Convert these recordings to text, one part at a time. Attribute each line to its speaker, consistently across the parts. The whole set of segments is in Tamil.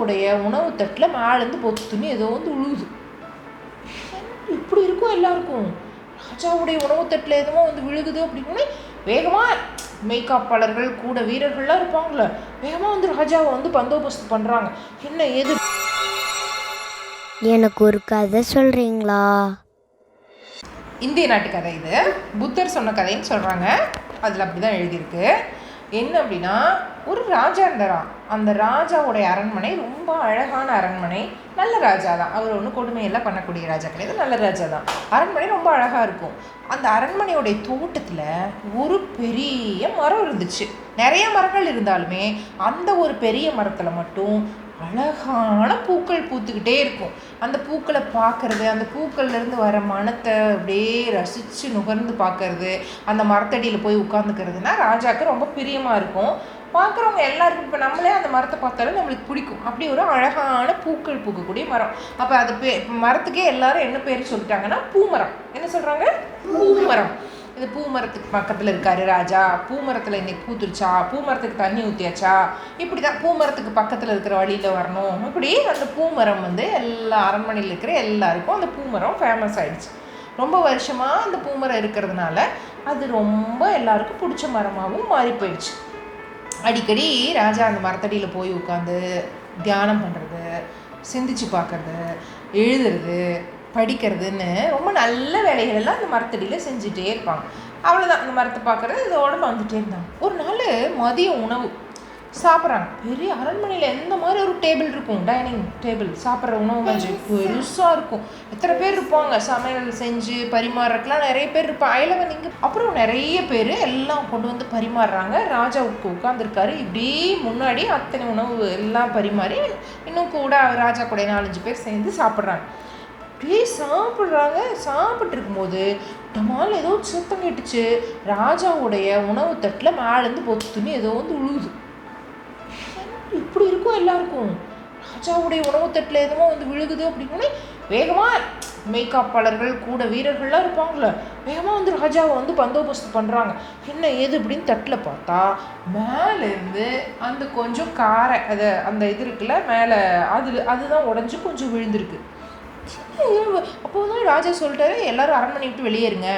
Speaker 1: உடைய உணவு தட்டில் மேலேருந்து பொத்துன்னு ஏதோ வந்து உழுவுது. இப்படி இருக்கும் எல்லாருக்கும். ராஜாவுடைய உணவு தட்டில் எதுவும் வந்து விழுகுது அப்படின்னு வேகமாக மெய்காப்பாளர்கள் கூட வீரர்கள்லாம் இருப்பாங்களே, வேகமாக வந்து ராஜாவை வந்து பந்தோபஸ்து பண்ணுறாங்க. என்ன ஏது?
Speaker 2: எனக்கு ஒரு கதை சொல்கிறீங்களா?
Speaker 1: இந்திய நாட்டு கதை இது. புத்தர் சொன்ன கதைன்னு சொல்கிறாங்க. அதில் அப்படி தான் எழுதியிருக்கு. என்ன அப்படின்னா, ஒரு ராஜா இருந்தாராம். அந்த ராஜாவுடைய அரண்மனை ரொம்ப அழகான அரண்மனை. நல்ல ராஜா தான். அவர் ஒன்றும் கொடுமையெல்லாம் பண்ணக்கூடிய ராஜா கிடையாது, நல்ல ராஜா தான். அரண்மனை ரொம்ப அழகாக இருக்கும். அந்த அரண்மனையோடைய தோட்டத்தில் ஒரு பெரிய மரம் இருந்துச்சு. நிறைய மரங்கள் இருந்தாலுமே அந்த ஒரு பெரிய மரத்தில் மட்டும் அழகான பூக்கள் பூத்துக்கிட்டே இருக்கும். அந்த பூக்களை பார்க்கறது, அந்த பூக்கள்லேருந்து வர மணத்தை அப்படியே ரசித்து நுகர்ந்து பார்க்கறது, அந்த மரத்தடியில் போய் உட்காந்துக்கிறதுனா ராஜாவுக்கு ரொம்ப பிரியமாக இருக்கும். பார்க்குறவங்க எல்லாருக்கும் இப்போ நம்மளே அந்த மரத்தை பார்த்தாலும் நம்மளுக்கு பிடிக்கும். அப்படி ஒரு அழகான பூக்கள் பூக்கக்கூடிய மரம். அப்போ அது மரத்துக்கே எல்லாரும் என்ன பேர் சொல்லிட்டாங்கன்னா பூமரம். என்ன சொல்கிறாங்க? பூமரம். இது பூமரத்துக்கு பக்கத்தில் இருக்காரு ராஜா. பூமரத்தில் இன்னைக்கு பூத்துருச்சா, பூமரத்துக்கு தண்ணி ஊற்றியாச்சா, இப்படி தான் பூமரத்துக்கு பக்கத்தில் இருக்கிற வழியில் வரணும். இப்படி அந்த பூமரம் வந்து எல்லா அரண்மனையில் இருக்கிற எல்லாருக்கும் அந்த பூமரம் ஃபேமஸ் ஆகிடுச்சு. ரொம்ப வருஷமாக அந்த பூமரம் இருக்கிறதுனால அது ரொம்ப எல்லாருக்கும் பிடிச்ச மரமாகவும் மாறி போயிடுச்சு. அடிக்கடி ராஜா அந்த மரத்தடியில் போய் உட்காந்து தியானம் பண்ணுறது, சிந்திச்சு பார்க்குறது, எழுதுறது, படிக்கிறதுன்னு ரொம்ப நல்ல வேலைகள் எல்லாம் அந்த மரத்தடியில் செஞ்சுட்டே இருப்பாங்க. அவ்வளோதான், அந்த மரத்தை பார்க்குறது இதோட வந்துட்டே இருந்தாங்க. ஒரு நாள் மதிய உணவு சாப்பிட்றாங்க. பெரிய அரண்மனையில் எந்த மாதிரி ஒரு டேபிள் இருக்கும், டைனிங் டேபிள், சாப்பிட்ற உணவு கொஞ்சம் பெருசாக இருக்கும். எத்தனை பேர் இருப்பாங்க, சமையல் செஞ்சு பரிமாறுறதுக்கெலாம் நிறைய பேர் இருப்பாங்க. அயலவன் இங்கே அப்புறம் நிறைய பேர் எல்லாம் கொண்டு வந்து பரிமாறுறாங்க. ராஜாவுக்கு உட்காந்துருக்காரு. இப்படி முன்னாடி அத்தனை உணவு எல்லாம் பரிமாறி இன்னும் கூட ராஜா கூட 4-5 பேர் சேர்ந்து சாப்பிட்றாங்க. அப்படியே சாப்பிட்றாங்க. சாப்பிட்டு இருக்கும்போது டமால் ஏதோ சத்தம் கேட்டுச்சு. ராஜாவுடைய உணவு தட்டில் மேலேருந்து பொத்துன்னு ஏதோ வந்து உழுவுது. இப்படி இருக்கும் எல்லாருக்கும். ராஜாவுடைய உணவு தட்டில் எதுவும் வந்து விழுகுது அப்படின்னு வேகமாக மெய்காப்பாளர்கள் கூட வீரர்கள்லாம் இருப்பாங்களே, வேகமாக வந்து ராஜாவை வந்து பந்தோபஸ்து பண்ணுறாங்க. என்ன ஏது அப்படின்னு தட்டில் பார்த்தா மேலேருந்து அந்த கொஞ்சம் காரை அந்த இது இருக்குல்ல மேலே, அதுதான் உடஞ்சி கொஞ்சம் விழுந்திருக்கு. அப்போ தான் ராஜா சொல்லிட்டாரு, எல்லாரும் அரண்மனை விட்டு வெளியேறுங்க,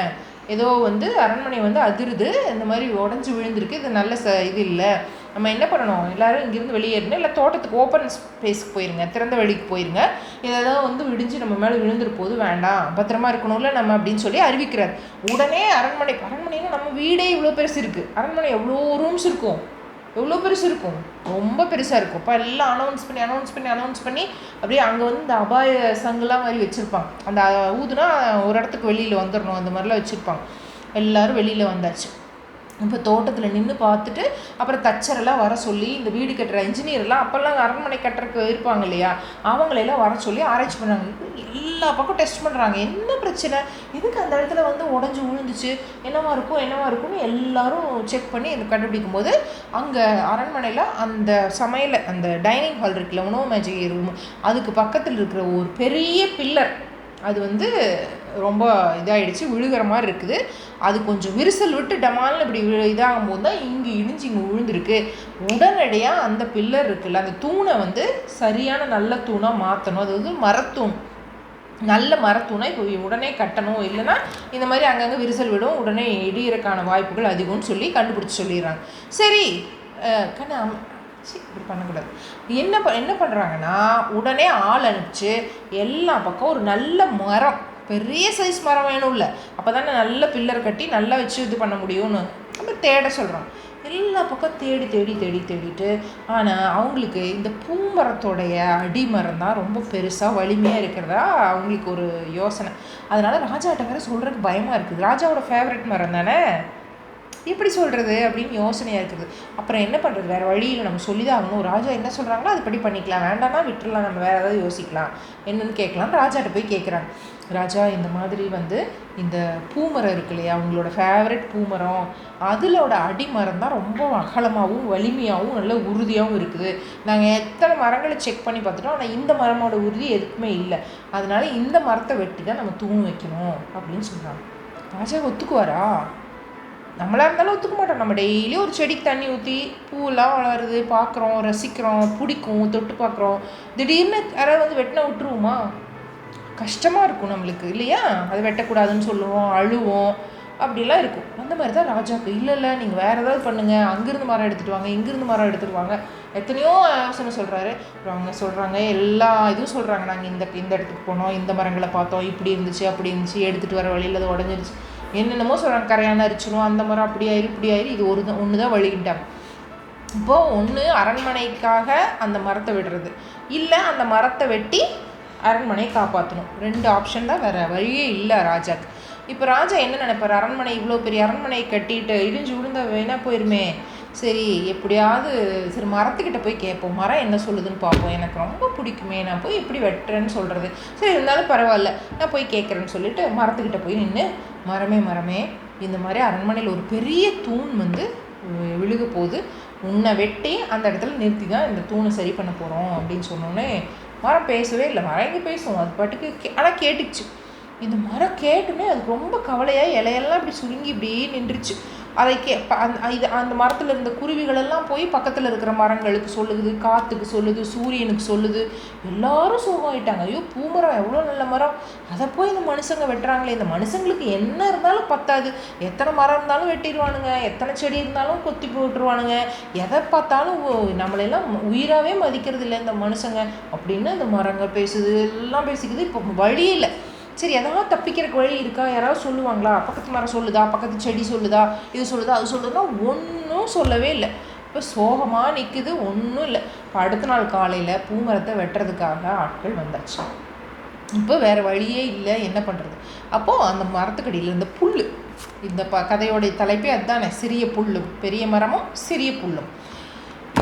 Speaker 1: ஏதோ வந்து அரண்மனை வந்து அதிருது, இந்த மாதிரி உடஞ்சி விழுந்திருக்கு, இது நல்ல இது இல்லை, நம்ம என்ன பண்ணணும், எல்லோரும் இங்கேருந்து வெளியேறணும், இல்லை தோட்டத்துக்கு ஓப்பன் ஸ்பேஸ்க்கு போயிருங்க, திறந்த வெளிக்கு போயிருங்க, இதெல்லாம் வந்து விடிஞ்சு நம்ம மேலே விழுந்துரு போது வேண்டாம், பத்திரமா இருக்கணும்ல நம்ம அப்படின்னு சொல்லி அறிவிக்கிறார். உடனே அரண்மனைன்னா நம்ம வீடே இவ்வளோ பெருசு இருக்குது, அரண்மனை எவ்வளோ ரூம்ஸ் இருக்கும், எவ்வளோ பெருசு இருக்கும், ரொம்ப பெருசாக இருக்கும். இப்போ எல்லாம் அனௌன்ஸ் பண்ணி அப்படியே அங்கே வந்து இந்த அபாய சங்குலாம் மாதிரி வச்சுருப்பாங்க. அந்த ஊதுனா ஒரு இடத்துக்கு வெளியில் வந்துடணும், அந்த மாதிரிலாம் வச்சுருப்பாங்க. எல்லோரும் வெளியில் வந்தாச்சு. இப்போ தோட்டத்தில் நின்று பார்த்துட்டு அப்புறம் தச்சரெல்லாம் வர சொல்லி, இந்த வீடு கட்டுற இன்ஜினியர்லாம் அப்போல்லாம் அரண்மனை கட்டுறக்கு இருப்பாங்க இல்லையா, அவங்களையெல்லாம் வர சொல்லி ஆராய்ச்சி பண்ணாங்க. எல்லா பக்கம் டெஸ்ட் பண்ணுறாங்க, என்ன பிரச்சனை, எதுக்கு அந்த இடத்துல வந்து உடஞ்சி விழுந்துச்சு, என்னவா இருக்கும்னு எல்லாரும் செக் பண்ணி கண்டுபிடிக்கும் போது அங்கே அரண்மனையில் அந்த சமையல் அந்த டைனிங் ஹால் இருக்குல்ல, உணவு மேஜை ரூம், அதுக்கு பக்கத்தில் இருக்கிற ஒரு பெரிய பில்லர் அது வந்து ரொம்ப இதாகிடுச்சு, விழுகிற மாதிரி இருக்குது. அது கொஞ்சம் விரிசல் விட்டு டமால்னு இப்படி இதாகும் போது தான் இங்கே இடிஞ்சு இங்கே விழுந்திருக்கு. உடனடியாக அந்த பில்லர் இருக்குல்ல, அந்த தூணை வந்து சரியான நல்ல தூணாக மாற்றணும். அது வந்து மரத்தூண், நல்ல மரத்தூணை இப்போ உடனே கட்டணும், இல்லைன்னா இந்த மாதிரி அங்கங்கே விரிசல் விடும், உடனே இடியறக்கான வாய்ப்புகள் அதிகம்னு சொல்லி கண்டுபிடிச்சி சொல்லிடுறாங்க. சரி இப்படி பண்ணக்கூடாது. என்ன பண்ணுறாங்கன்னா, உடனே ஆள் அனுப்பிச்சு எல்லா பக்கம் ஒரு நல்ல மரம், பெரிய சைஸ் மரம் வேணும் இல்லை, அப்போ தானே நல்ல பில்லர் கட்டி நல்லா வச்சு இது பண்ண முடியும்னு நம்ம தேட சொல்கிறோம். எல்லா பக்கம் தேடிட்டு ஆனால் அவங்களுக்கு இந்த பூமரத்தோடைய அடிமரம் தான் ரொம்ப பெருசாக வலிமையாக இருக்கிறதா அவங்களுக்கு ஒரு யோசனை. அதனால் ராஜாட்ட வேறு சொல்கிறதுக்கு பயமாக இருக்குது. ராஜாவோட ஃபேவரட் மரம் தானே, எப்படி சொல்கிறது அப்படின்னு யோசனையாக இருக்குது. அப்புறம் என்ன பண்ணுறது, வேறு வழியில் நம்ம சொல்லி தான் ஆகணும். ராஜா என்ன சொல்கிறாங்களோ அதுபடி பண்ணிக்கலாம், வேண்டாம்னா விட்டுடலாம், நம்ம வேறு ஏதாவது யோசிக்கலாம், என்னென்னு கேட்கலாம். ராஜாட்ட போய் கேட்குறாங்க, ராஜா இந்த மாதிரி வந்து இந்த பூமரம் இருக்கு இல்லையா, அவங்களோட ஃபேவரட் பூமரம், அதிலோட அடிமரம் தான் ரொம்ப அகலமாகவும் வலிமையாகவும் நல்ல உறுதியாகவும் இருக்குது. நாங்கள் எத்தனை மரங்களை செக் பண்ணி பார்த்துட்டோம், ஆனால் இந்த மரமோட உறுதி எதுக்குமே இல்லை, அதனால இந்த மரத்தை வெட்டி தான் நம்ம தூண் வைக்கணும் அப்படின்னு சொல்கிறாங்க. ராஜா ஒத்துக்குவாரா? நம்மளாக இருந்தாலும் ஒத்துக்க மாட்டோம். நம்ம டெய்லி ஒரு செடிக்கு தண்ணி ஊற்றி பூவெல்லாம் வளருது, பார்க்குறோம், ரசிக்கிறோம், பிடிக்கும், தொட்டு பார்க்குறோம். திடீர்னு யாராவது வந்து வெட்டினா விட்டுருவோமா? கஷ்டமாக இருக்கும் நம்மளுக்கு இல்லையா? அது வெட்டக்கூடாதுன்னு சொல்லுவோம், அழுவோம், அப்படிலாம் இருக்கும். அந்த மாதிரி தான் ராஜாவுக்கு. இல்லை நீங்கள் வேறு ஏதாவது பண்ணுங்கள், அங்கேருந்து மரம் எடுத்துகிட்டு வாங்க, இங்கேருந்து மரம் எடுத்துகிட்டு வாங்க, எத்தனையோ யோசனை சொல்கிறாரு. அப்புறம் அவங்க சொல்கிறாங்க, எல்லா இதுவும் சொல்கிறாங்க, நாங்கள் இந்த இடத்துக்கு போனோம், இந்த மரங்களை பார்த்தோம், இப்படி இருந்துச்சு, அப்படி இருந்துச்சு, எடுத்துகிட்டு வர வழியில் அது உடஞ்சிருச்சு, என்னென்னமோ சொல்கிறாங்க. கரையான அரிச்சிடும், அந்த மரம் அப்படி ஆயிரும், இப்படி ஆயிரும், இது ஒன்று தான் வழிகிட்டாங்க. இப்போது ஒன்று அரண்மனைக்காக அந்த மரத்தை விடுறது, இல்லை அந்த மரத்தை வெட்டி அரண்மனையை காப்பாற்றணும். 2 ஆப்ஷன் தான், வேறு வழியே இல்லை ராஜாக்கு. இப்போ ராஜா என்ன நினைப்பார்? அரண்மனை, இவ்வளோ பெரிய அரண்மனையை கட்டிட்டு இடிஞ்சு விழுந்த வேணா போயிருமே, சரி எப்படியாவது சரி மரத்துக்கிட்ட போய் கேட்போம், மரம் என்ன சொல்லுதுன்னு பார்ப்போம், எனக்கு ரொம்ப பிடிக்குமே, நான் போய் எப்படி வெட்டுறேன்னு சொல்கிறது, சரி இருந்தாலும் பரவாயில்ல நான் போய் கேட்குறேன்னு சொல்லிட்டு மரத்துக்கிட்ட போய் நின்று, மரமே இந்த மாதிரி அரண்மனையில் ஒரு பெரிய தூண் வந்து விழுக போகுது, உன்னை வெட்டி அந்த இடத்துல நிறுத்தி தான் இந்த தூணை சரி பண்ண போகிறோம் அப்படின்னு சொன்னோன்னே மரம் பேசவே இல்லை. மரம் எங்கே பேசும், அது பாட்டுக்கு ஆனால் கேட்டுச்சு. இந்த மரம் கேட்டுமே அதுக்கு ரொம்ப கவலையாக இலையெல்லாம் இப்படி சுருங்கி இப்படி நின்றுச்சு. அதை அந்த மரத்தில் இருந்த குருவிகளெல்லாம் போய் பக்கத்தில் இருக்கிற மரங்களுக்கு சொல்லுது, காற்றுக்கு சொல்லுது, சூரியனுக்கு சொல்லுது. எல்லாரும் சோகமாயிட்டாங்க. ஐயோ பூமரம் எவ்வளோ நல்ல மரம், அதை போய் இந்த மனுஷங்க வெட்டுறாங்களே, இந்த மனுஷங்களுக்கு என்ன இருந்தாலும் பத்தாது, எத்தனை மரம் இருந்தாலும் வெட்டிடுவானுங்க, எத்தனை செடி இருந்தாலும் கொத்தி போட்டுருவானுங்க, எதை பார்த்தாலும் நம்மளெல்லாம் உயிராகவே மதிக்கிறது இல்லை இந்த மனுஷங்க அப்படின்னு அந்த மரங்கள் பேசுது, எல்லாம் பேசிக்குது. இப்போ வழி இல்லை. சரி எதாவது தப்பிக்கிறக்கு வழி இருக்கா, யாராவது சொல்லுவாங்களா, பக்கத்து மரம் சொல்லுதா, பக்கத்து செடி சொல்லுதா, இது சொல்லுதா, அது சொல்லுதுன்னா ஒன்றும் சொல்லவே இல்லை. இப்போ சோகமாக நிற்குது, ஒன்றும் இல்லை. இப்போ அடுத்த நாள் காலையில் பூமரத்தை வெட்டுறதுக்காக ஆட்கள் வந்தாச்சு. இப்போ வேறு வழியே இல்லை, என்ன பண்ணுறது? அப்போது அந்த மரத்துக்கடியில் இருந்த புல், இந்த கதையோடைய தலைப்பே அதுதானே, சிறிய புல்லும் பெரிய மரமும் சிறிய புல்லும்.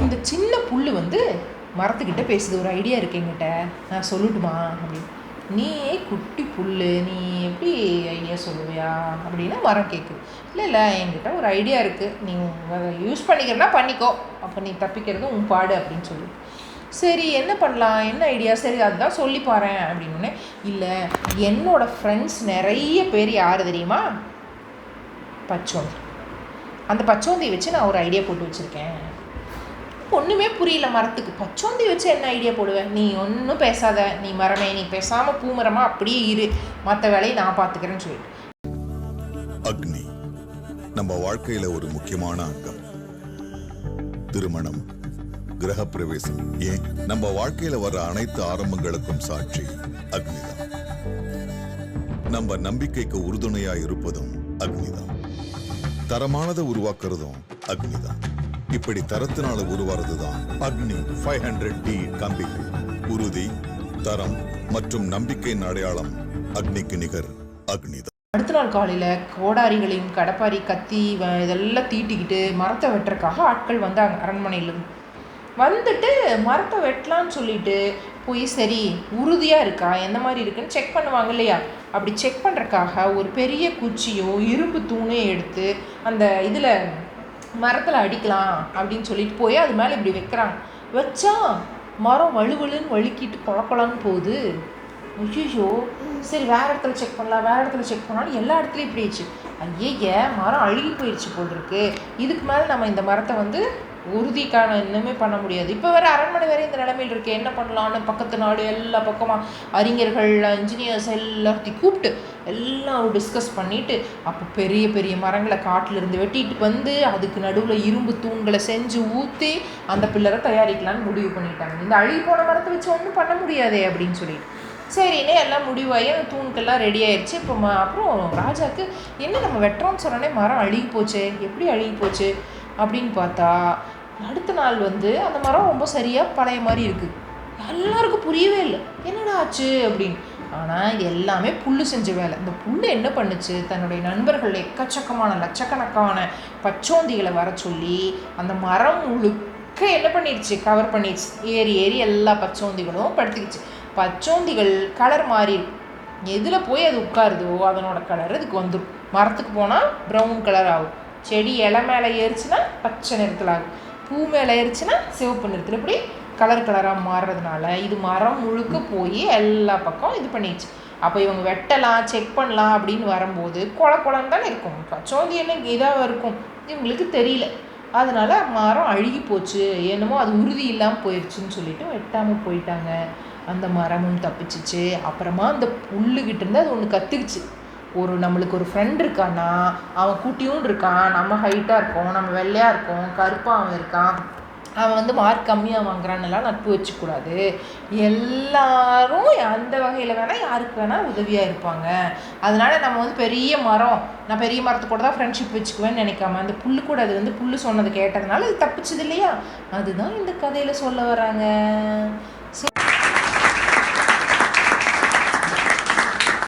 Speaker 1: இந்த சின்ன புல் வந்து மரத்துக்கிட்ட பேசுது, ஒரு ஐடியா இருக்கு என்கிட்ட, நான் சொல்லட்டுமா அப்படின்னு. நீ குட்டி புல், நீ எப்படி ஐடியா சொல்லுவியா அப்படின்னா மரம் கேட்குது. இல்லை என்கிட்ட ஒரு ஐடியா இருக்குது, நீ அதை யூஸ் பண்ணிக்கிறனா பண்ணிக்கோ, அப்போ நீ தப்பிக்கிறது உன் பாடு அப்படின்னு சொல்லி. சரி என்ன பண்ணலாம், என்ன ஐடியா, சரி அதுதான் சொல்லி பாறேன் அப்படின்னே. இல்லை என்னோடய ஃப்ரெண்ட்ஸ் நிறைய பேர் யார் தெரியுமா, பச்சோந்தி. அந்த பச்சோந்தியை வச்சு நான் ஒரு ஐடியா போட்டு வச்சுருக்கேன். ஒன்றுமே புரியல மரத்துக்கு. பச்சோந்தி வச்சு என்ன ஐடியா போடுவேன், நீ ஒன்றும் பேசாத, நீ மரமே, நீ பேசாமல் பூமரமா அப்படியே இரு, மற்ற வேலையை நான் பார்த்துக்கிறேன்னு சொல்லிட்டு.
Speaker 3: அக்னி நம்ம வாழ்க்கையில ஒரு முக்கியமான அங்கம். திருமணம், கிரகப்பிரவேசம், ஏன் நம்ம வாழ்க்கையில வர அனைத்து ஆரம்பங்களுக்கும் சாட்சி அக்னிதான். நம்ம நம்பிக்கைக்கு உறுதுணையா இருப்பதும் அக்னிதான். தரமானதை உருவாக்குறதும் அக்னிதான். இப்படி தரத்தினால உருவாறதுதான் அக்னி 500D கம்பிகள். உறுதி, தரம் மற்றும் நம்பிக்கையின் அடையாளம் அக்னிக்கு நிகர் அக்னிதான்.
Speaker 1: அடுத்த நாள் காலையில் கோடாரிகளையும் கடப்பாரி கத்தி இதெல்லாம் தீட்டிக்கிட்டு மரத்தை வெட்டுறதுக்காக ஆட்கள் வந்தாங்க அரண்மனையிலிருந்து. வந்துட்டு மரத்தை வெட்டலான்னு சொல்லிட்டு போய் சரி உறுதியாக இருக்கா, எந்த மாதிரி இருக்குன்னு செக் பண்ணுவாங்க இல்லையா, அப்படி செக் பண்ணுறதுக்காக ஒரு பெரிய குச்சியும் இரும்பு தூணையும் எடுத்து அந்த இதில் மரத்தில் அடிக்கலாம் அப்படின்னு சொல்லிட்டு போய் அது மேலே இப்படி வைக்கிறாங்க. வச்சா மரம் வலுவலுன்னு வழுக்கிட்டு குழக்கலான்னு போகுது. ஐயோ சரி வேறு இடத்துல செக் பண்ணலான்னு எல்லா இடத்துலையும் இப்படி ஆயிடுச்சு. ஐயே மரம் அழுகி போயிடுச்சு போல் இருக்கு, இதுக்கு மேலே நம்ம இந்த மரத்தை வந்து உறுதிக்கான இன்னுமே பண்ண முடியாது. இப்போ வேறு அரண்மனை வேறு இந்த நிலைமையில் இருக்குது, என்ன பண்ணலான்னு பக்கத்து நாடு எல்லா பக்கமாக அறிஞர்கள், இன்ஜினியர்ஸ் எல்லாத்தையும் கூப்பிட்டு எல்லாம் டிஸ்கஸ் பண்ணிவிட்டு அப்போ பெரிய பெரிய மரங்களை காட்டிலிருந்து வெட்டிட்டு வந்து அதுக்கு நடுவில் இரும்பு தூண்களை செஞ்சு ஊற்றி அந்த பில்லரை தயாரிக்கலான்னு முடிவு பண்ணிட்டாங்க. இந்த அழுகி போன மரத்தை வச்சு ஒன்றும் பண்ண முடியாதே அப்படின்னு சொல்லிட்டு சரின்னே எல்லாம் முடிவாகி அந்த தூணுக்கெல்லாம் ரெடி ஆயிடுச்சு. இப்போ அப்புறம் ராஜாவுக்கு என்ன நம்ம வெட்டுறோம்னு சொன்னோன்னே மரம் அழுகி போச்சு, எப்படி அழுகி போச்சு அப்படின்னு பார்த்தா அடுத்த நாள் வந்து அந்த மரம் ரொம்ப சரியாக பழைய மாதிரி இருக்குது. எல்லாருக்கும் புரியவே இல்லை என்னடா ஆச்சு அப்படின்னு. ஆனால் இது எல்லாமே புல் செஞ்ச வேலை. இந்த புல் என்ன பண்ணுச்சு, தன்னுடைய நண்பர்கள் எக்கச்சக்கமான லட்சக்கணக்கான பச்சோந்திகளை வர சொல்லி அந்த மரம் முழுக்க என்ன பண்ணிடுச்சு, கவர் பண்ணிடுச்சு. ஏறி எல்லா பச்சோந்திகளும் படுத்துக்கிச்சு. பச்சோந்திகள் கலர் மாறி எதில் போய் அது உட்காருதோ அதனோட கலர் அதுக்கு வந்துடும். மரத்துக்கு போனால் ப்ரௌன் கலர் ஆகும், செடி இலை மேலே ஏறிச்சுன்னா பச்சை நிறத்தில் ஆகும், பூ மேலே ஏறிச்சுன்னா சிவப்பு நிறத்தில், இப்படி கலராக மாறுறதுனால இது மரம் முழுக்க போய் எல்லா பக்கம் இது பண்ணிடுச்சு. அப்போ இவங்க வெட்டலாம் செக் பண்ணலாம் அப்படின்னு வரும்போது குளன்னு தானே இருக்கும், பச்சோந்தி என்ன இதாக இருக்கும், இவங்களுக்கு தெரியல. அதனால மரம் அழுகி போச்சு, என்னமோ அது உறுதி இல்லாமல் போயிடுச்சுன்னு சொல்லிட்டு வெட்டாமல் போயிட்டாங்க. அந்த மரமும் தப்பிச்சிச்சு. அப்புறமா அந்த புல்லுக்கிட்ட இருந்து அது ஒன்று கற்றுக்குச்சு, நம்மளுக்கு ஒரு ஃப்ரெண்ட் இருக்கான்னா அவன் குட்டியும் இருக்கான், நம்ம ஹைட்டாக இருக்கோம், நம்ம வெள்ளையாக இருக்கோம், கருப்பாக அவன் இருக்கான், அவன் மார்க் கம்மியாக வாங்குறான்னெல்லாம் நட்பு வச்சுக்கூடாது, எல்லாரும் அந்த வகையில் வேணால் யாருக்கு வேணால் உதவியாக இருப்பாங்க. அதனால் நம்ம பெரிய மரம், நான் பெரிய மரத்து கூட தான் ஃப்ரெண்ட்ஷிப் வச்சுக்குவேன்னு நினைக்காம அந்த புல்லு கூட அது புல்லு சொன்னது கேட்டதுனால அது தப்பிச்சது இல்லையா, அதுதான் இந்த கதையில் சொல்ல வராங்க. ஸோ